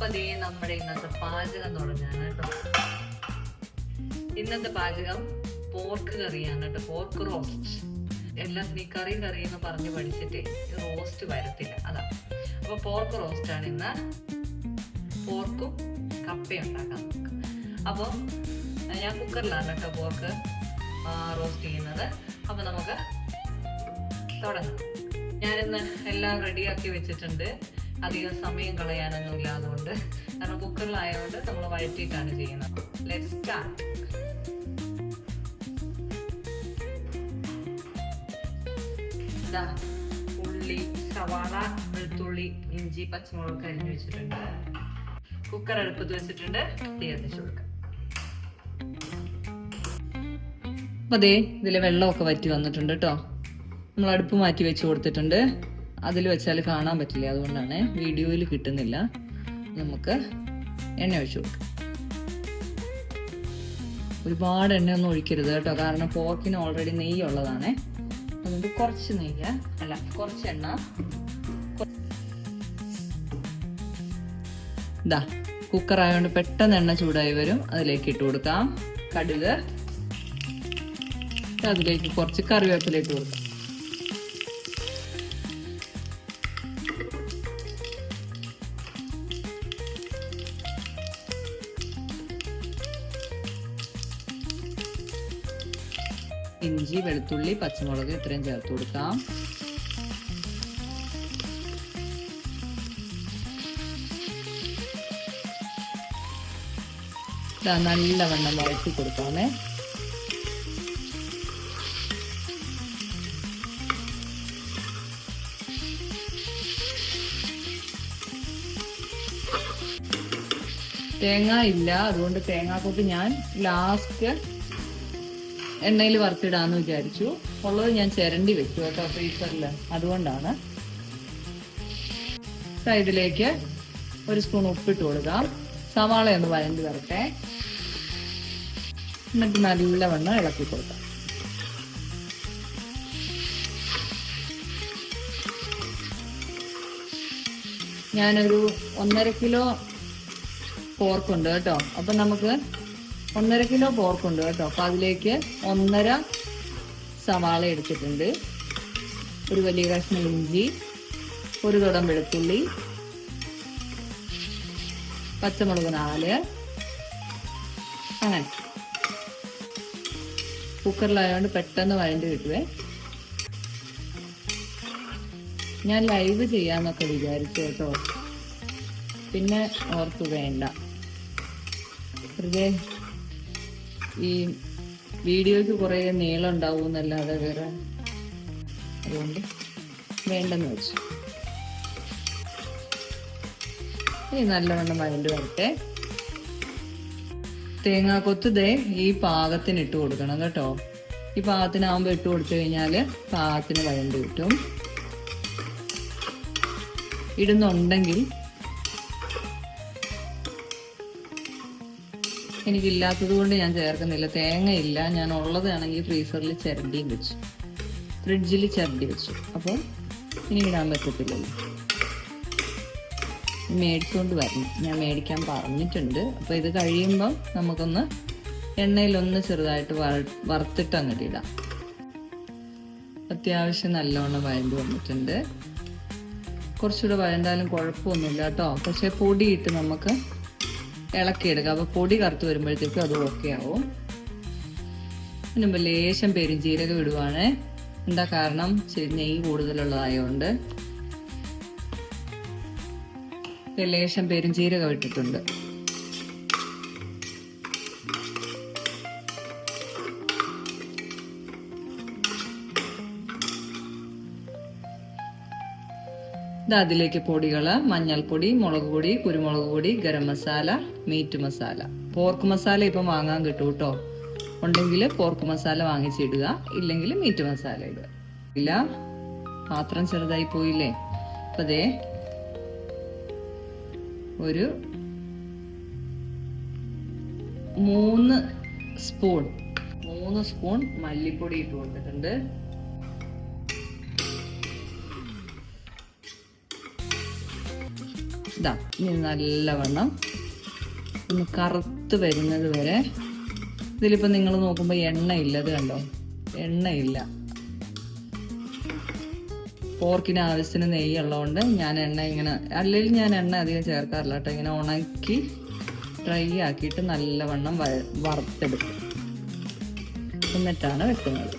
അപ്പൊ അതേ നമ്മുടെ ഇന്നത്തെ പാചകം തുടങ്ങാണ് കേട്ടോ. ഇന്നത്തെ പാചകം പോർക്ക് കറിയാണ് കേട്ടോ. Pork roast. എല്ലാത്തിനും ഈ കറി എന്ന് പറഞ്ഞ് പഠിച്ചിട്ട് റോസ്റ്റ് വരത്തില്ല, അതാ. അപ്പൊ പോർക്ക് റോസ്റ്റ് ആണ് ഇന്ന്. പോർക്കും കപ്പയും ഉണ്ടാക്കാം നമുക്ക്. അപ്പോൾ ഞാൻ കുക്കറിലാണ് കേട്ടോ പോർക്ക് റോസ്റ്റ് ചെയ്യുന്നത്. അപ്പൊ നമുക്ക് തുടങ്ങാം. ഞാനിന്ന് എല്ലാം റെഡിയാക്കി വെച്ചിട്ടുണ്ട്. അധികം സമയം കളയാനൊന്നുമില്ല, അതുകൊണ്ട്. കാരണം കുക്കറിലായതുകൊണ്ട് നമ്മൾ വഴറ്റിയിട്ടാണ് ചെയ്യുന്നത്. Let's start. ഉള്ളി, സവാള, വെളുത്തുള്ളി, ഇഞ്ചി, പച്ചമുളക് അരിഞ്ഞു വെച്ചിട്ടുണ്ട്. കുക്കർ അടുപ്പത്ത് വെച്ചിട്ടുണ്ട്. തീ കത്തിച്ചു കൊടുക്കാം. അപ്പൊ അതേ ഇതിലെ വെള്ളമൊക്കെ വറ്റി വന്നിട്ടുണ്ട് കേട്ടോ. നമ്മൾ അടുപ്പ് മാറ്റി വെച്ച് കൊടുത്തിട്ടുണ്ട്. അതിൽ വെച്ചാൽ കാണാൻ പറ്റില്ല, അതുകൊണ്ടാണ് വീഡിയോയിൽ കിട്ടുന്നില്ല. നമുക്ക് എണ്ണ ഒഴിച്ചു കൊടുക്കാം. ഒരുപാട് എണ്ണയൊന്നും ഒഴിക്കരുത് കേട്ടോ, കാരണം പോർക്കിന് ഓൾറെഡി നെയ്യ് ഉള്ളതാണ്. അതുകൊണ്ട് കുറച്ച് നെയ്യ് അല്ല, കുറച്ച് എണ്ണ. ഇതാ കുക്കർ ആയതുകൊണ്ട് പെട്ടെന്ന് എണ്ണ ചൂടായി വരും. അതിലേക്ക് ഇട്ട് കൊടുക്കാം കടുക്. അതിലേക്ക് കുറച്ച് കറിവേപ്പില ഇട്ട് കൊടുക്കാം. ഇഞ്ചി, വെളുത്തുള്ളി, പച്ചമുളക് ഇത്രയും ചേർത്ത് കൊടുക്കാം. നല്ലവണ്ണം വഴറ്റി കൊടുക്കാമേ. തേങ്ങ ഇല്ല, അതുകൊണ്ട് തേങ്ങാക്കൊത്ത് ഞാൻ ലാസ്റ്റ് എണ്ണയിൽ വറുത്തിടാന്ന് വിചാരിച്ചു. ഉള്ളത് ഞാൻ ചിരണ്ടി വെച്ചു കേട്ടോ ഫ്രീസറിൽ, അതുകൊണ്ടാണ്. ഇതിലേക്ക് ഒരു സ്പൂൺ ഉപ്പിട്ട് കൊടുക്കാം. സവാള ഒന്ന് വഴണ്ടി വരട്ടെ. എന്നിട്ട് നല്ലവണ്ണം ഇളക്കി കൊടുക്കാം. ഞാനൊരു 1.5 കിലോ പോർക്കുണ്ട് കേട്ടോ. അപ്പൊ നമുക്ക് 1.5 കിലോ പോർക്കുണ്ട് കേട്ടോ. അപ്പൊ അതിലേക്ക് 1.5 സവാള എടുത്തിട്ടുണ്ട്. ഒരു വലിയ കഷ്ണം ഇഞ്ചി, ഒരു തുടം വെളുത്തുള്ളി, പച്ചമുളക് 4. അങ്ങനെ കുക്കറിലായതുകൊണ്ട് പെട്ടെന്ന് വഴണ്ടി കിട്ടുവേ. ഞാൻ ലൈവ് ചെയ്യാന്നൊക്കെ വിചാരിച്ചു കേട്ടോ, പിന്നെ ഓർത്തു വേണ്ട, വെറുതെ ഈ വീഡിയോയ്ക്ക് കുറേ നീളം ഉണ്ടാവും എന്നല്ലാതെ വേറെ, അതുകൊണ്ട് വേണ്ടെന്ന് വെച്ചു. ഇനി നല്ലവണ്ണം വഴണ്ട് വരട്ടെ. തേങ്ങാക്കൊത്ത് ഈ പാകത്തിന് ഇട്ട് കൊടുക്കണം കേട്ടോ. ഈ പാകത്തിനാകുമ്പോൾ ഇട്ട് കൊടുത്തു കഴിഞ്ഞാൽ പാകത്തിന് വഴണ്ട് കിട്ടും. ഇടുന്നുണ്ടെങ്കിൽ, എനിക്കില്ലാത്തത് കൊണ്ട് ഞാൻ ചേർക്കുന്നില്ല. തേങ്ങ ഇല്ല, ഞാൻ ഉള്ളതാണെങ്കിൽ ഫ്രീസറിൽ ചിരണ്ടിയും വെച്ചു, ഫ്രിഡ്ജിൽ ചിരണ്ടി വെച്ചു. അപ്പോൾ ഇനി ഇടാൻ പറ്റത്തില്ലല്ലോ. മേടിച്ചുകൊണ്ട് വരണം, ഞാൻ മേടിക്കാൻ പറഞ്ഞിട്ടുണ്ട്. അപ്പോൾ ഇത് കഴിയുമ്പം നമുക്കൊന്ന് എണ്ണയിലൊന്ന് ചെറുതായിട്ട് വറുത്തിട്ട് അങ്ങോട്ട് ഇടാം. അത്യാവശ്യം നല്ലവണ്ണം വഴണ്ട് വന്നിട്ടുണ്ട്. കുറച്ചുകൂടെ വഴണ്ടാലും കുഴപ്പമൊന്നുമില്ല കേട്ടോ. പക്ഷെ പൊടിയിട്ട് നമുക്ക് ഇളക്കിയെടുക്കാം. അപ്പോൾ പൊടി കറുത്ത് വരുമ്പോഴത്തേക്കും അത് ഓക്കെ ആവും. അതിനുമ്പ് ലേശം പെരുംജീരകം ഇടുവാണ്. എന്താ കാരണം, നെയ്യ് കൂടുതലുള്ളതായതുകൊണ്ട് ലേശം പെരുംജീരകം ഇട്ടിട്ടുണ്ട്. അതിലേക്ക് പൊടികള് മഞ്ഞൾപ്പൊടി, മുളക് പൊടി, കുരുമുളക് പൊടി, ഗരം മസാല, മീറ്റ് മസാല. പോർക്ക് മസാല ഇപ്പം വാങ്ങാൻ കിട്ടും കേട്ടോ. ഉണ്ടെങ്കിൽ പോർക്ക് മസാല വാങ്ങിച്ചിടുക, ഇല്ലെങ്കിൽ മീറ്റ് മസാല ഇടുക. ഇല്ല, പാത്രം ചെറുതായി പോയില്ലേ. അപ്പൊ അതേ ഒരു 3 സ്പൂൺ മല്ലിപ്പൊടി ഇട്ട് കൊടുത്തിട്ടുണ്ട്. ഇതാ ഇനി നല്ലവണ്ണം ഒന്ന് കറുത്ത് വരുന്നത് വരെ. ഇതിലിപ്പോൾ നിങ്ങൾ നോക്കുമ്പോൾ എണ്ണയില്ല, ഇത് കണ്ടോ, എണ്ണയില്ല. പോർക്കിന് ആവശ്യത്തിന് നെയ്യുള്ളതുകൊണ്ട് ഞാൻ എണ്ണ ഇങ്ങനെ, അല്ലെങ്കിൽ ഞാൻ എണ്ണ അധികം ചേർക്കാറില്ല കേട്ടോ. ഇങ്ങനെ ഉണക്കി ഡ്രൈ ആക്കിയിട്ട് നല്ലവണ്ണം വറുത്തെടുക്കും, എന്നിട്ടാണ് വെക്കുന്നത്.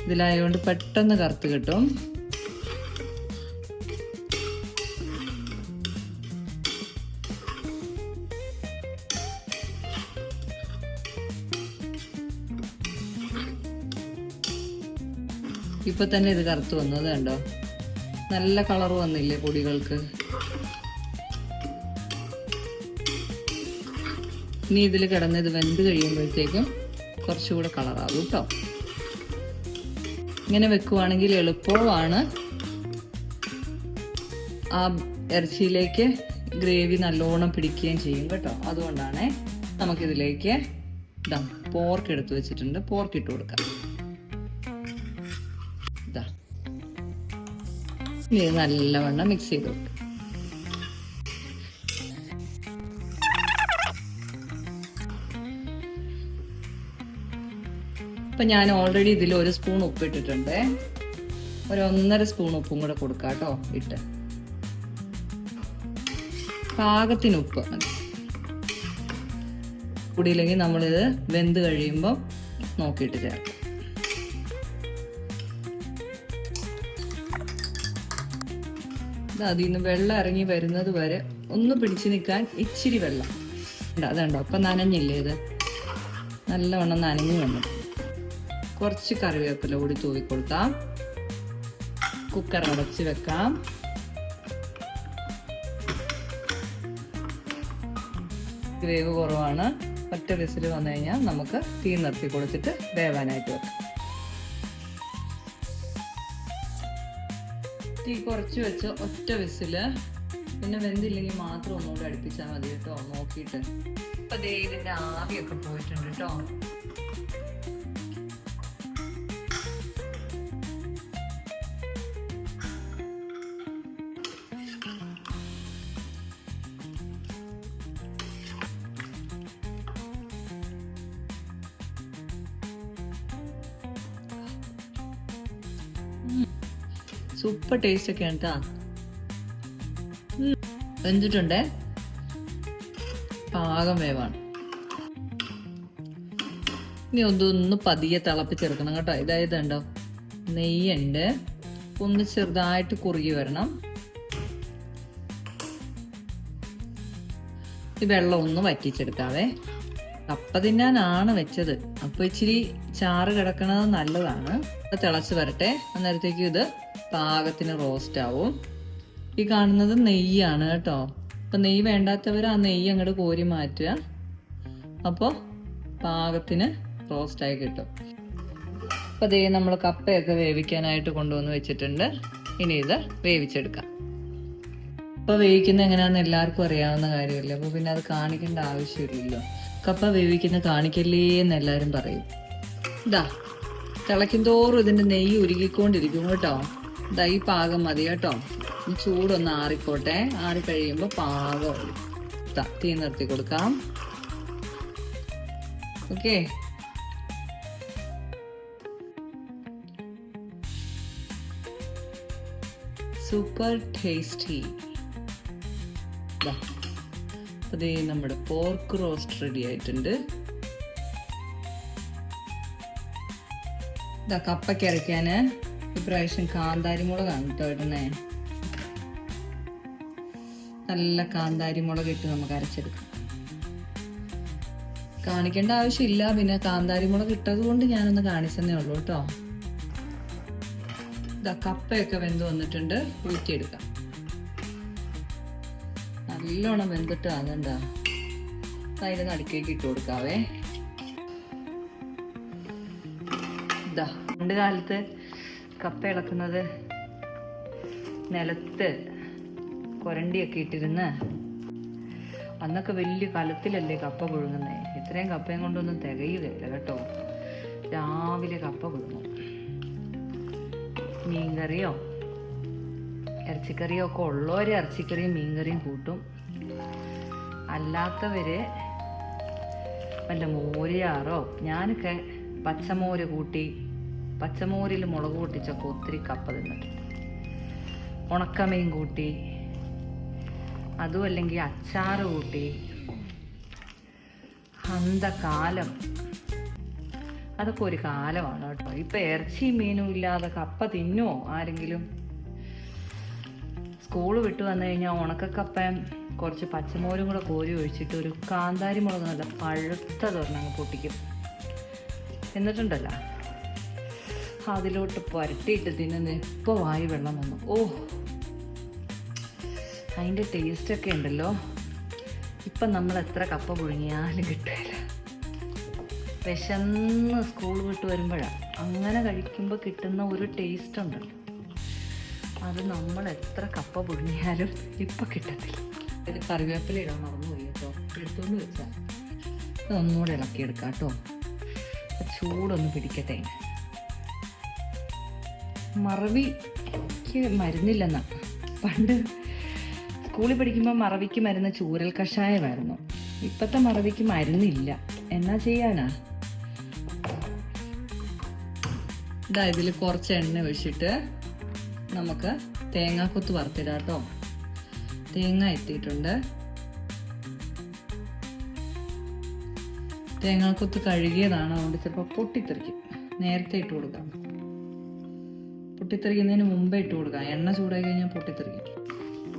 ഇതിലായതുകൊണ്ട് പെട്ടെന്ന് കറുത്ത് കിട്ടും. ഇപ്പൊ തന്നെ ഇത് കറുത്ത് വന്നത് കണ്ടോ, നല്ല കളർ വന്നില്ലേ പൊടികൾക്ക്. ഇനി ഇതിൽ കിടന്ന് ഇത് വെന്ത് കഴിയുമ്പോഴത്തേക്കും കുറച്ചുകൂടെ കളറാകും കേട്ടോ. ഇങ്ങനെ വെക്കുവാണെങ്കിൽ എളുപ്പമാണ്. ആ ഇറച്ചിയിലേക്ക് ഗ്രേവി നല്ലോണം പിടിക്കുകയും ചെയ്യും കേട്ടോ. അതുകൊണ്ടാണ് നമുക്കിതിലേക്ക് പോർക്ക് എടുത്ത് വെച്ചിട്ടുണ്ട്, പോർക്ക് ഇട്ട് കൊടുക്കാം. ഇത് നല്ലവണ്ണം മിക്സ് ചെയ്ത് കൊടുക്കുക. ഇപ്പൊ ഞാൻ ഓൾറെഡി ഇതിൽ 1 സ്പൂൺ ഉപ്പ് ഇട്ടിട്ടുണ്ട്. 1.5 സ്പൂൺ ഉപ്പും കൂടെ കൊടുക്കാം കേട്ടോ. ഇട്ട് പാകത്തിന് ഉപ്പ് മതി. കൂടിയില്ലെങ്കിൽ നമ്മളിത് വെന്ത് കഴിയുമ്പോൾ നോക്കിയിട്ട് ചേർക്കാം. അതിൽ നിന്ന് വെള്ളം ഇറങ്ങി വരുന്നത് വരെ ഒന്ന് പിടിച്ചു നിൽക്കാൻ ഇച്ചിരി വെള്ളം അതുണ്ടോ. അപ്പം നനഞ്ഞില്ലേ, ഇത് നല്ലവണ്ണം നനഞ്ഞു വന്നു. കുറച്ച് കറിവേപ്പില കൂടി തൂവി കൊടുക്കാം. കുക്കർ അടച്ച് വെക്കാം. വേവ് കുറവാണ്. ഒറ്റ വിസിൽ വന്നു കഴിഞ്ഞാൽ നമുക്ക് തീ നിർത്തി കൊടുത്തിട്ട് വേവാനായിട്ട് വെക്കാം. തീ കുറച്ച് വെച്ച് ഒറ്റ വിസില്, പിന്നെ വെന്തില്ലെങ്കിൽ മാത്രം ഒന്നുകൂടെ അടുപ്പിച്ചാൽ മതി കേട്ടോ, നോക്കിയിട്ട്. അപ്പൊ ദേ ഇതിന്റെ ആവിയൊക്കെ പോയിട്ടുണ്ട് കേട്ടോ. സൂപ്പർ ടേസ്റ്റ് ഒക്കെ ആണ് കേട്ടോ. വെന്തിട്ടുണ്ടേ, പാകം വേവാണ്. ഇനി ഒന്ന് പതിയെ തിളപ്പിച്ചെടുക്കണം കേട്ടോ. ഇതായത് ഉണ്ടോ, നെയ്യുണ്ട്, ഒന്ന് ചെറുതായിട്ട് കുറുകി വരണം. ഈ വെള്ളം ഒന്ന് വറ്റിച്ചെടുക്കാവേ. കപ്പ തിന്നാനാണ് വെച്ചത്, അപ്പൊ ഇച്ചിരി ചാറ് കിടക്കണത് നല്ലതാണ്. തിളച്ച് വരട്ടെ, അന്നേരത്തേക്കും ഇത് പാകത്തിന് റോസ്റ്റ് ആവും. ഈ കാണുന്നത് നെയ്യാണ് കേട്ടോ. അപ്പൊ നെയ്യ് വേണ്ടാത്തവർ ആ നെയ്യ് അങ്ങോട്ട് കോരി മാറ്റുക. അപ്പോൾ പാകത്തിന് റോസ്റ്റായി കിട്ടും. അപ്പൊ ദേ നമ്മൾ കപ്പയൊക്കെ വേവിക്കാനായിട്ട് കൊണ്ടുവന്ന് വെച്ചിട്ടുണ്ട്. ഇനി ഇത് വേവിച്ചെടുക്കാം. കപ്പ വേവിക്കുന്ന എങ്ങനെയാണെന്ന് എല്ലാവർക്കും അറിയാവുന്ന കാര്യമല്ലേ, അപ്പൊ പിന്നെ അത് കാണിക്കേണ്ട ആവശ്യമില്ലല്ലോ. കപ്പ വേവിക്കുന്ന കാണിക്കല്ലേ എന്ന് എല്ലാവരും പറയും. ഇതാ തിളയ്ക്കും തോറും ഇതിന്റെ നെയ്യ് ഉരുകിക്കൊണ്ടിരിക്കും കേട്ടോ. ഇതാ ഈ പാകം മതി കേട്ടോ. ചൂടൊന്ന് ആറിക്കോട്ടെ. ആറിക്കഴിയുമ്പോൾ പാകം തീ നിർത്തി കൊടുക്കാം. Okay, super tasty. അതേ നമ്മുടെ പോർക്ക് റോസ്റ്റ് റെഡി ആയിട്ടുണ്ട്. കപ്പയ്ക്ക് അരയ്ക്കാന് ഇപ്രാവശ്യം കാന്താരി മുളകാണ് കേട്ടോ ഇടുന്നേ. നല്ല കാന്താരി മുളക് ഇട്ട് നമുക്ക് അരച്ചെടുക്കാം. കാണിക്കേണ്ട ആവശ്യമില്ല, പിന്നെ കാന്താരി മുളക് ഇട്ടത് കൊണ്ട് ഞാനൊന്ന് കാണിച്ചതേ ഉള്ളൂ കേട്ടോ. കപ്പയൊക്കെ വെന്ത് വന്നിട്ടുണ്ട്, ഊറ്റിയെടുക്കാം. നല്ലോണം വെന്തിട്ട് അതെന്താ അതിന് നടുക്കേക്ക് ഇട്ട് കൊടുക്കാവേ. പണ്ട് കാലത്ത് കപ്പ ഇളക്കുന്നത് നിലത്ത് കൊരണ്ടിയൊക്കെ ഇട്ടിരുന്ന്, അന്നൊക്കെ വലിയ കലത്തിലല്ലേ കപ്പ പുഴുങ്ങുന്നേ. ഇത്രയും കപ്പയും കൊണ്ടൊന്നും തികയുകയില്ല കേട്ടോ. രാവിലെ കപ്പ പുഴുങ്ങും. മീൻകറിയോ ഇറച്ചിക്കറിയൊക്കെ ഉള്ളവർ ഇറച്ചിക്കറിയും മീൻകറിയും കൂട്ടും. അല്ലാത്തവർ വല്ല മോരിയാറോ, ഞാനൊക്കെ പച്ചമോര് കൂട്ടി, പച്ചമോരിൽ മുളക് പൊട്ടിച്ചൊക്കെ ഒത്തിരി കപ്പ തിന്നിട്ട്, ഉണക്കമീൻ കൂട്ടി, അതും അല്ലെങ്കിൽ അച്ചാറ് കൂട്ടി. കാലം അതൊക്കെ ഒരു കാലമാണ് കേട്ടോ. ഇപ്പം ഇറച്ചിയും മീനും ഇല്ലാതെ കപ്പ തിന്നുമോ ആരെങ്കിലും? സ്കൂൾ വിട്ട് വന്നു കഴിഞ്ഞാൽ ഉണക്കക്കപ്പയും കുറച്ച് പച്ചമോരും കൂടെ കോരി ഒഴിച്ചിട്ട് ഒരു കാന്താരി മുളക് നല്ല പഴുത്തതൊരെണ്ണങ്ങ് പൊട്ടിക്കും. എന്നിട്ടുണ്ടല്ലോ അതിലോട്ട് പുരട്ടിയിട്ട് തിന്നുന്ന ഇപ്പോൾ വായി വെള്ളം വന്നു. ഓ, അതിൻ്റെ ടേസ്റ്റൊക്കെ ഉണ്ടല്ലോ. ഇപ്പം നമ്മൾ എത്ര കപ്പ പുഴുങ്ങിയാലും കിട്ടില്ല. വിശന്ന് സ്കൂൾ വിട്ട് വരുമ്പോഴാണ് അങ്ങനെ കഴിക്കുമ്പോൾ കിട്ടുന്ന ഒരു ടേസ്റ്റ് ഉണ്ടല്ലോ, അത് നമ്മൾ എത്ര കപ്പ പുഴുങ്ങിയാലും ഇപ്പം കിട്ടത്തില്ല. ഇത് കറിവേപ്പില ഇടാൻ മറന്നുപോയി കേട്ടോ, എടുത്തുകൊണ്ട് വെച്ചാൽ ഒന്നുകൂടെ ഇളക്കിയെടുക്കാം കേട്ടോ. ചൂടൊന്ന് പിടിക്കട്ടെ. മറവിക്ക് മരുന്നില്ലെന്നാ. പണ്ട് സ്കൂളിൽ പഠിക്കുമ്പോൾ മറവിക്ക് മരുന്ന് ചൂരൽ കഷായമായിരുന്നു. ഇപ്പോഴത്തെ മറവിക്ക് മരുന്നില്ല. എന്നാ ചെയ്യാനാ? ഇതാ ഇതിൽ കുറച്ച് എണ്ണ ഒഴിച്ചിട്ട് നമുക്ക് തേങ്ങാക്കൊത്ത് വറുത്തിടാം കേട്ടോ. തേങ്ങ എത്തിയിട്ടുണ്ട്. തേങ്ങാക്കൊത്ത് കഴുകിയതാണ്, അതുകൊണ്ട് ചിലപ്പോൾ പൊട്ടിത്തെറിക്കും. നേരത്തെ ഇട്ട് കൊടുക്കാം, പൊട്ടിത്തെറിക്കുന്നതിന് മുമ്പേ ഇട്ട് കൊടുക്കാം. എണ്ണ ചൂടായി കഴിഞ്ഞാൽ പൊട്ടിത്തെറിക്കും.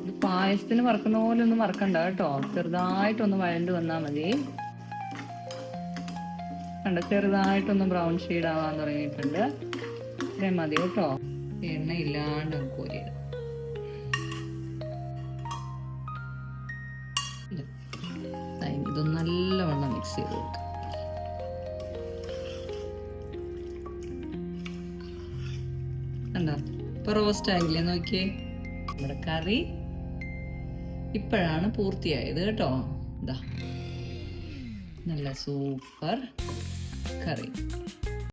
ഇത് പായസത്തിന് വറക്കുന്ന പോലെ ഒന്നും വറക്കണ്ട കേട്ടോ, ചെറുതായിട്ടൊന്ന് വഴണ്ട് വന്നാൽ മതി. കണ്ട, ചെറുതായിട്ടൊന്ന് ബ്രൗൺ ഷെയ്ഡ് ആവാൻ തുടങ്ങിയിട്ടുണ്ട്. ഇത്രയും മതി കേട്ടോ. എണ്ണ ഇല്ലാണ്ട് കോരിയിടാം. ഇതൊന്ന് നല്ലവണ്ണം മിക്സ് ചെയ്ത് കൊടുക്കാം. കണ്ടോ, ഇപ്പൊ റോസ്റ്റ് ആയില്ലേ? നോക്കിയേ, നമ്മുടെ കറി ഇപ്പോഴാണ് പൂർത്തിയായത് കേട്ടോ. ഇതാ നല്ല സൂപ്പർ കറി.